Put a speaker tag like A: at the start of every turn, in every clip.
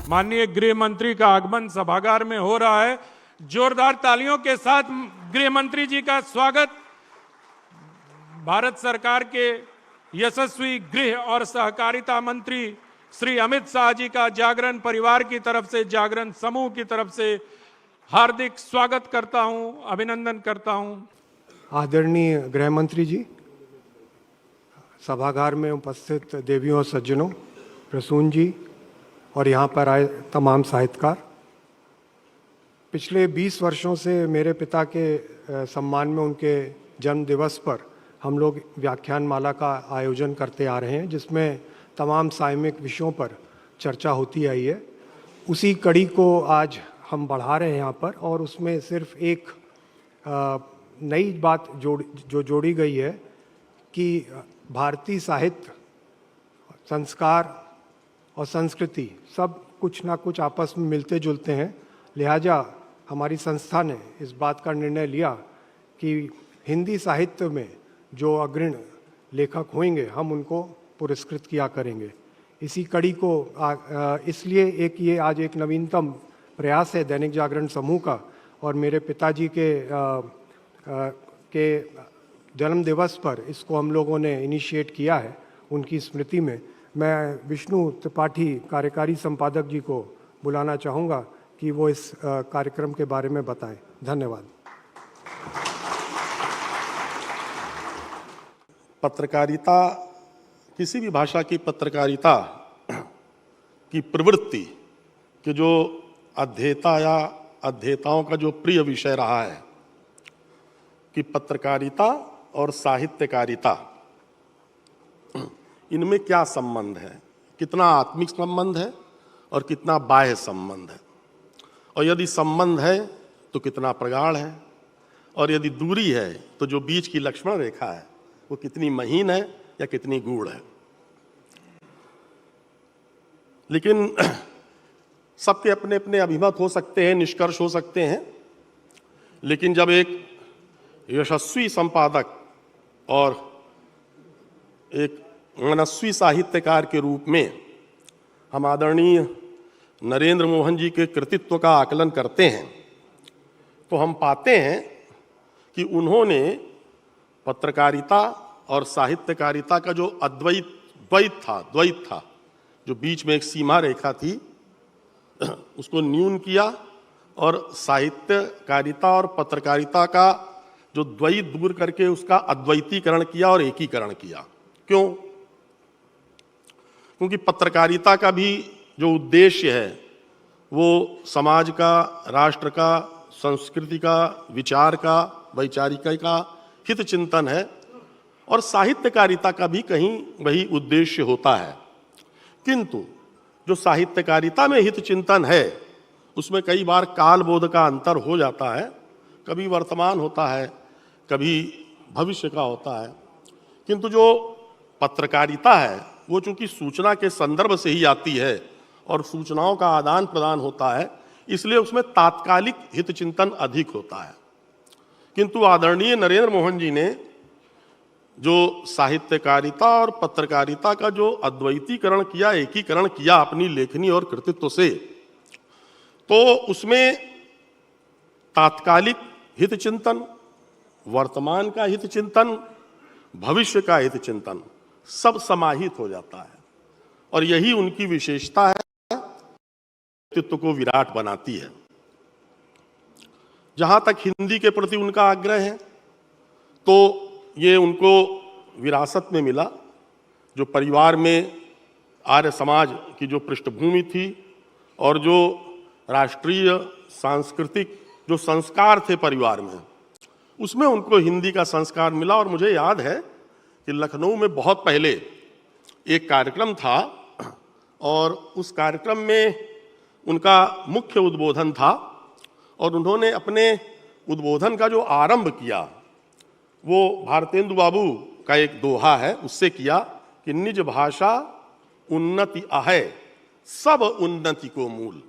A: माननीय गृह मंत्री का आगमन सभागार में हो रहा है। जोरदार तालियों के साथ गृह मंत्री जी का स्वागत। भारत सरकार के यशस्वी गृह और सहकारिता मंत्री श्री अमित शाह जी का जागरण परिवार की तरफ से, जागरण समूह की तरफ से हार्दिक स्वागत करता हूं, अभिनंदन करता हूं।
B: आदरणीय गृह मंत्री जी, सभागार में उपस्थित देवियों और सज्जनों, प्रसून जी और यहाँ पर आए तमाम साहित्यकार, पिछले 20 वर्षों से मेरे पिता के सम्मान में उनके जन्म दिवस पर हम लोग व्याख्यानमाला का आयोजन करते आ रहे हैं, जिसमें तमाम सामयिक विषयों पर चर्चा होती आई है। उसी कड़ी को आज हम बढ़ा रहे हैं यहाँ पर, और उसमें सिर्फ एक नई बात जो जोड़ी गई है कि भारतीय साहित्य, संस्कार और संस्कृति सब कुछ ना कुछ आपस में मिलते जुलते हैं। लिहाजा हमारी संस्था ने इस बात का निर्णय लिया कि हिंदी साहित्य में जो अग्रणी लेखक होंगे हम उनको पुरस्कृत किया करेंगे। इसी कड़ी को इसलिए ये आज एक नवीनतम प्रयास है दैनिक जागरण समूह का, और मेरे पिताजी के जन्म दिवस पर इसको हम लोगों ने इनिशिएट किया है उनकी स्मृति में। मैं विष्णु त्रिपाठी कार्यकारी संपादक जी को बुलाना चाहूँगा कि वो इस कार्यक्रम के बारे में बताएं। धन्यवाद।
C: पत्रकारिता, किसी भी भाषा की पत्रकारिता की प्रवृत्ति कि जो अध्येता या अध्येताओं का जो प्रिय विषय रहा है कि पत्रकारिता और साहित्यकारिता, इनमें क्या संबंध है, कितना आत्मिक संबंध है और कितना बाह्य संबंध है, और यदि संबंध है तो कितना प्रगाढ़ है, और यदि दूरी है तो जो बीच की लक्ष्मण रेखा है वो कितनी महीन है या कितनी गूढ़ है। लेकिन सबके अपने अपने अभिमत हो सकते हैं, निष्कर्ष हो सकते हैं, लेकिन जब एक यशस्वी संपादक और एक मनस्वी साहित्यकार के रूप में हम आदरणीय नरेंद्र मोहन जी के कृतित्व का आकलन करते हैं तो हम पाते हैं कि उन्होंने पत्रकारिता और साहित्यकारिता का जो द्वैत था, जो बीच में एक सीमा रेखा थी, उसको न्यून किया और साहित्यकारिता और पत्रकारिता का जो द्वैत दूर करके उसका अद्वैतीकरण किया और एकीकरण किया। क्यों? क्योंकि पत्रकारिता का भी जो उद्देश्य है वो समाज का, राष्ट्र का, संस्कृति का, विचार का, वैचारिक का हित चिंतन है, और साहित्यकारिता का भी कहीं वही उद्देश्य होता है। किंतु जो साहित्यकारिता में हित चिंतन है उसमें कई बार कालबोध का अंतर हो जाता है, कभी वर्तमान होता है, कभी भविष्य का होता है। किंतु जो पत्रकारिता है वो चूंकि सूचना के संदर्भ से ही आती है और सूचनाओं का आदान प्रदान होता है, इसलिए उसमें तात्कालिक हित चिंतन अधिक होता है। किंतु आदरणीय नरेंद्र मोहन जी ने जो साहित्यकारिता और पत्रकारिता का जो अद्वैतीकरण किया, एकीकरण किया अपनी लेखनी और कृतित्व से, तो उसमें तात्कालिक हित चिंतन, वर्तमान का हित चिंतन, भविष्य का हित चिंतन सब समाहित हो जाता है, और यही उनकी विशेषता है, व्यक्तित्व को विराट बनाती है। जहां तक हिंदी के प्रति उनका आग्रह है तो ये उनको विरासत में मिला, जो परिवार में आर्य समाज की जो पृष्ठभूमि थी और जो राष्ट्रीय सांस्कृतिक जो संस्कार थे परिवार में, उसमें उनको हिंदी का संस्कार मिला। और मुझे याद है कि लखनऊ में बहुत पहले एक कार्यक्रम था और उस कार्यक्रम में उनका मुख्य उद्बोधन था, और उन्होंने अपने उद्बोधन का जो आरंभ किया वो भारतेंदु बाबू का एक दोहा है, उससे किया कि निज भाषा उन्नति आहे, सब उन्नति को मूल।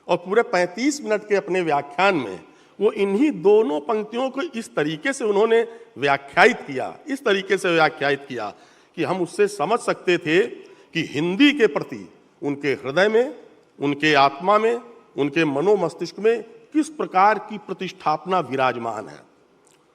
C: और पूरे 35 मिनट के अपने व्याख्यान में वो इन्हीं दोनों पंक्तियों को इस तरीके से उन्होंने व्याख्यायित किया, इस तरीके से व्याख्यायित किया कि हम उससे समझ सकते थे कि हिंदी के प्रति उनके हृदय में उनके आत्मा में, उनके मनोमस्तिष्क में किस प्रकार की प्रतिष्ठापना विराजमान है।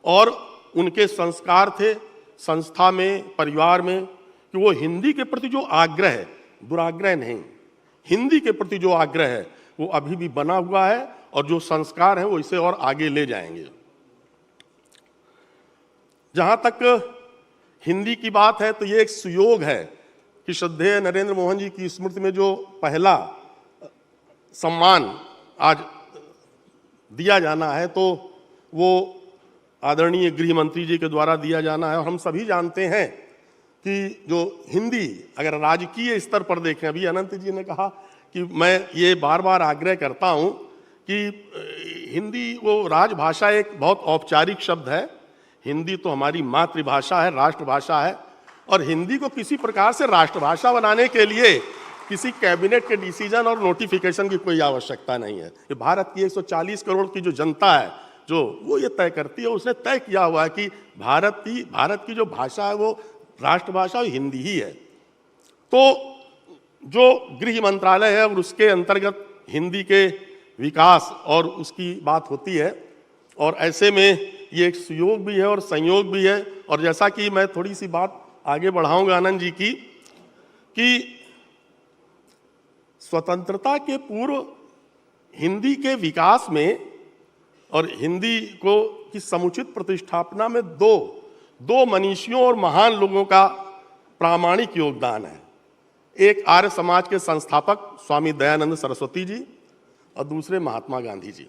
C: और उनके संस्कार थे संस्था में, परिवार में, कि वो हिंदी के प्रति जो आग्रह है, दुराग्रह नहीं, हिंदी के प्रति जो आग्रह है वो अभी भी बना हुआ है, और जो संस्कार हैं वो इसे और आगे ले जाएंगे। जहां तक हिंदी की बात है तो ये एक सुयोग है कि श्रद्धेय नरेंद्र मोहन जी की स्मृति में जो पहला सम्मान आज दिया जाना है तो वो आदरणीय गृह मंत्री जी के द्वारा दिया जाना है। और हम सभी जानते हैं कि जो हिंदी अगर राजकीय स्तर पर देखें, अभी अनंत जी ने कहा कि मैं ये बार बार आग्रह करता हूं कि हिंदी वो राजभाषा एक बहुत औपचारिक शब्द है। हिंदी तो हमारी मातृभाषा है, राष्ट्रभाषा है, और हिंदी को किसी प्रकार से राष्ट्रभाषा बनाने के लिए किसी कैबिनेट के डिसीजन और नोटिफिकेशन की कोई आवश्यकता नहीं है। ये भारत की 140 करोड़ की जो जनता है जो वो ये तय करती है, उसने तय किया हुआ है कि भारत की जो भाषा है वो राष्ट्रभाषा हिंदी ही है। तो जो गृह मंत्रालय है और उसके अंतर्गत हिंदी के विकास और उसकी बात होती है, और ऐसे में ये एक सुयोग भी है और संयोग भी है। और जैसा कि मैं थोड़ी सी बात आगे बढ़ाऊंगा आनंद जी की, कि स्वतंत्रता के पूर्व हिंदी के विकास में और हिंदी को की समुचित प्रतिष्ठापना में दो मनीषियों और महान लोगों का प्रामाणिक योगदान है। एक आर्य समाज के संस्थापक स्वामी दयानंद सरस्वती जी और दूसरे महात्मा गांधी जी।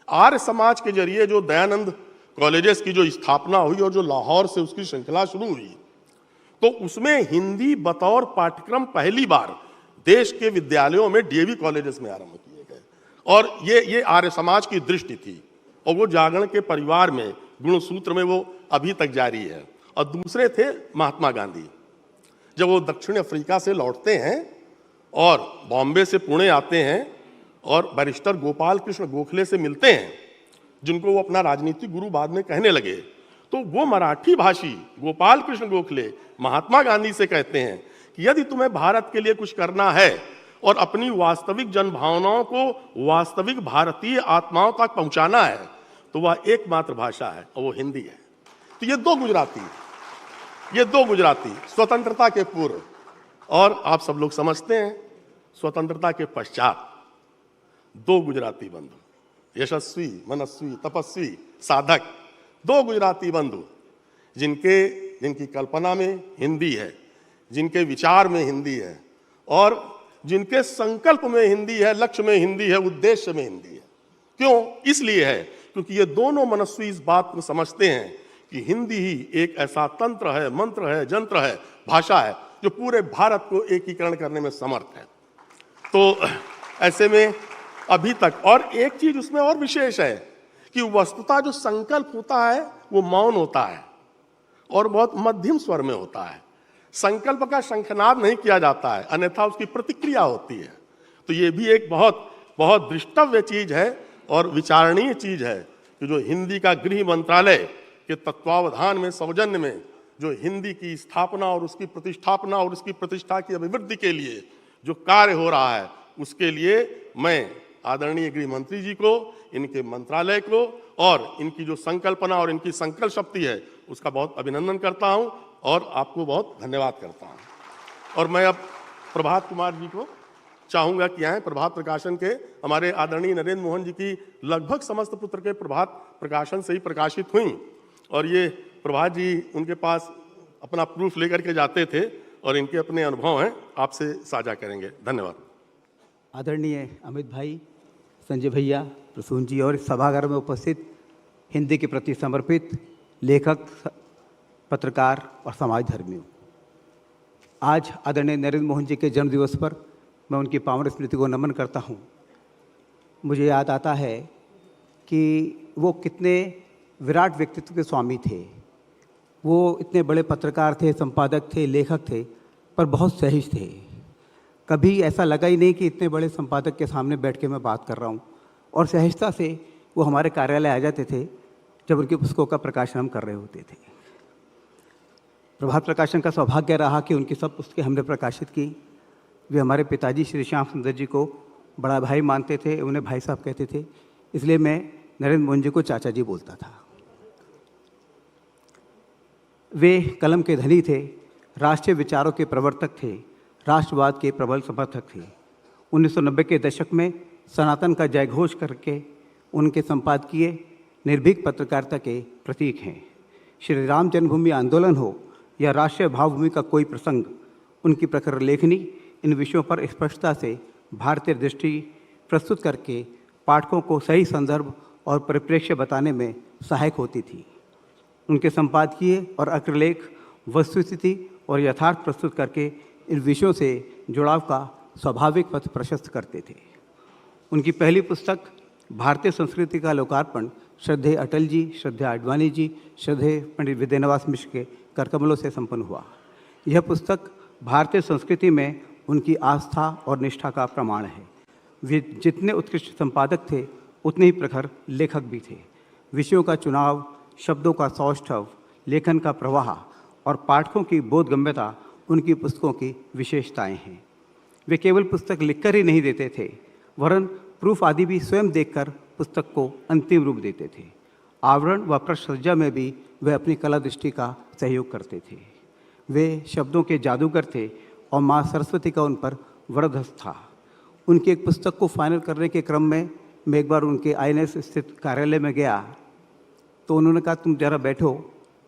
C: आर्य समाज के जरिए जो दयानंद कॉलेजेस की जो स्थापना हुई और जो लाहौर से उसकी श्रृंखला शुरू हुई, तो उसमें हिंदी बतौर पाठ्यक्रम पहली बार देश के विद्यालयों में डीएवी कॉलेजेस में आरंभ किए गए। और ये आर्य समाज की दृष्टि थी, और वो जागरण के परिवार में गुणसूत्र में वो अभी तक जारी है। और दूसरे थे महात्मा गांधी। जब वो दक्षिण अफ्रीका से लौटते हैं और बॉम्बे से पुणे आते हैं और बैरिस्टर गोपाल कृष्ण गोखले से मिलते हैं, जिनको वो अपना राजनीतिक गुरु बाद में कहने लगे, तो वो मराठी भाषी गोपाल कृष्ण गोखले महात्मा गांधी से कहते हैं कि यदि तुम्हें भारत के लिए कुछ करना है और अपनी वास्तविक जनभावनाओं को वास्तविक भारतीय आत्माओं तक पहुंचाना है, तो वह एकमात्र भाषा है और वो हिंदी है। तो ये दो गुजराती स्वतंत्रता के पूर्व, और आप सब लोग समझते हैं स्वतंत्रता के पश्चात दो गुजराती बंधु, यशस्वी, मनस्वी, तपस्वी, साधक, दो गुजराती बंधु जिनकी कल्पना में हिंदी है, जिनके विचार में हिंदी है, और जिनके संकल्प में हिंदी है, लक्ष्य में हिंदी है, उद्देश्य में हिंदी है। क्यों? इसलिए है क्योंकि ये दोनों मनस्वी इस बात को समझते हैं कि हिंदी ही एक ऐसा तंत्र है, मंत्र है, जंत्र है, भाषा है जो पूरे भारत को एकीकरण करने में समर्थ है। तो ऐसे में अभी तक, और एक चीज उसमें और विशेष है कि वस्तुतः जो संकल्प होता है वो मौन होता है और बहुत मध्यम स्वर में होता है। संकल्प का शंखनाद नहीं किया जाता है, अन्यथा उसकी प्रतिक्रिया होती है। तो ये भी एक बहुत बहुत दृष्टव्य चीज है और विचारणीय चीज है कि जो हिंदी का गृह मंत्रालय के तत्वावधान में, सौजन्य में जो हिंदी की स्थापना और उसकी प्रतिष्ठापना और उसकी प्रतिष्ठा की अभिवृद्धि के लिए जो कार्य हो रहा है, उसके लिए मैं आदरणीय गृह मंत्री जी को, इनके मंत्रालय को और इनकी जो संकल्पना और इनकी संकल्प शक्ति है उसका बहुत अभिनंदन करता हूं और आपको बहुत धन्यवाद करता हूं। और मैं अब प्रभात कुमार जी को चाहूंगा कि आए। प्रभात प्रकाशन के हमारे आदरणीय नरेंद्र मोहन जी की लगभग समस्त पुत्र के प्रभात प्रकाशन से ही प्रकाशित हुई, और ये प्रभात जी उनके पास अपना प्रूफ लेकर के जाते थे और इनके अपने अनुभव हैं, आपसे साझा करेंगे। धन्यवाद।
D: आदरणीय अमित भाई, संजय भैया, प्रसून जी और इस सभागार में उपस्थित हिंदी के प्रति समर्पित लेखक, पत्रकार और समाज धर्मियों, आज आदरणीय नरेंद्र मोहन जी के जन्म दिवस पर मैं उनकी पावन स्मृति को नमन करता हूँ। मुझे याद आता है कि वो कितने विराट व्यक्तित्व के स्वामी थे। वो इतने बड़े पत्रकार थे, संपादक थे, लेखक थे, पर बहुत सहज थे। कभी ऐसा लगा ही नहीं कि इतने बड़े संपादक के सामने बैठ के मैं बात कर रहा हूँ, और सहजता से वो हमारे कार्यालय आ जाते थे जब उनकी पुस्तकों का प्रकाशन हम कर रहे होते थे। प्रभात प्रकाशन का सौभाग्य रहा कि उनकी सब पुस्तकें हमने प्रकाशित की। वे हमारे पिताजी श्री श्याम सुंदर जी को बड़ा भाई मानते थे, उन्हें भाई साहब कहते थे, इसलिए मैं नरेंद्र मोहन जी को चाचा जी बोलता था। वे कलम के धनी थे, राष्ट्रीय विचारों के प्रवर्तक थे, राष्ट्रवाद के प्रबल समर्थक थे। 1990 के दशक में सनातन का जयघोष करके उनके संपादकीय निर्भीक पत्रकारिता के प्रतीक हैं। श्री राम जन्मभूमि आंदोलन हो या राष्ट्रीय भावभूमि का कोई प्रसंग, उनकी प्रखर लेखनी इन विषयों पर स्पष्टता से भारतीय दृष्टि प्रस्तुत करके पाठकों को सही संदर्भ और परिप्रेक्ष्य बताने में सहायक होती थी। उनके संपादकीय और अग्रलेख वस्तुस्थिति और यथार्थ प्रस्तुत करके इन विषयों से जुड़ाव का स्वाभाविक पथ प्रशस्त करते थे। उनकी पहली पुस्तक भारतीय संस्कृति का लोकार्पण श्रद्धेय अटल जी, श्रद्धेय आडवाणी जी, श्रद्धेय पंडित विद्यानिवास मिश्र के करकमलों से संपन्न हुआ। यह पुस्तक भारतीय संस्कृति में उनकी आस्था और निष्ठा का प्रमाण है। वे जितने उत्कृष्ट संपादक थे उतने ही प्रखर लेखक भी थे। विषयों का चुनाव, शब्दों का सौष्ठव, लेखन का प्रवाह और पाठकों की बोधगम्यता उनकी पुस्तकों की विशेषताएं हैं। वे केवल पुस्तक लिखकर ही नहीं देते थे, वरन प्रूफ आदि भी स्वयं देखकर पुस्तक को अंतिम रूप देते थे। आवरण व प्रसज्जा में भी वे अपनी कला दृष्टि का सहयोग करते थे। वे शब्दों के जादूगर थे और माँ सरस्वती का उन पर वरदहस्त था। उनकी एक पुस्तक को फाइनल करने के क्रम में मैं एक बार उनके INS स्थित कार्यालय में गया तो उन्होंने कहा, तुम जरा बैठो,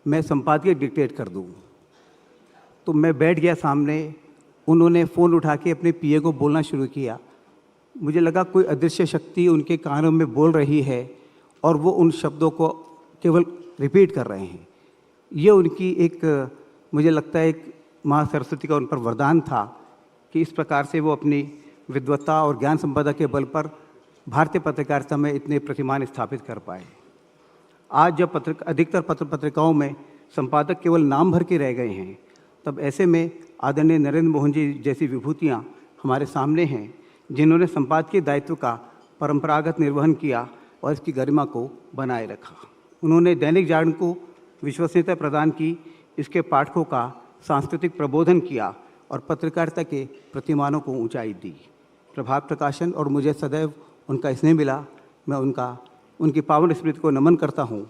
D: मैं संपादकीय डिक्टेट कर दूँ। तो मैं बैठ गया सामने। उन्होंने फ़ोन उठा के अपने PA को बोलना शुरू किया। मुझे लगा कोई अदृश्य शक्ति उनके कानों में बोल रही है और वो उन शब्दों को केवल रिपीट कर रहे हैं। ये उनकी एक, मुझे लगता है, एक माँ सरस्वती का उन पर वरदान था कि इस प्रकार से वो अपनी विद्वत्ता और ज्ञान संपदा के बल पर भारतीय पत्रकारिता में इतने प्रतिमान स्थापित कर पाए। आज जब अधिकतर पत्रिकाओं में संपादक केवल नाम भर के रह गए हैं, तब ऐसे में आदरणीय नरेंद्र मोहन जी जैसी विभूतियाँ हमारे सामने हैं, जिन्होंने संपादकीय दायित्व का परंपरागत निर्वहन किया और इसकी गरिमा को बनाए रखा। उन्होंने दैनिक जागरण को विश्वसनीयता प्रदान की, इसके पाठकों का सांस्कृतिक प्रबोधन किया और पत्रकारिता के प्रतिमानों को ऊंचाई दी। प्रभात प्रकाशन और मुझे सदैव उनका स्नेह मिला। मैं उनकी पावन स्मृति को नमन करता हूं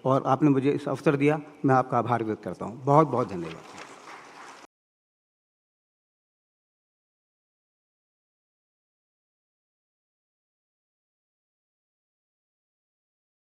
D: और आपने मुझे इस अवसर दिया, मैं आपका आभार व्यक्त करता हूं। बहुत बहुत धन्यवाद।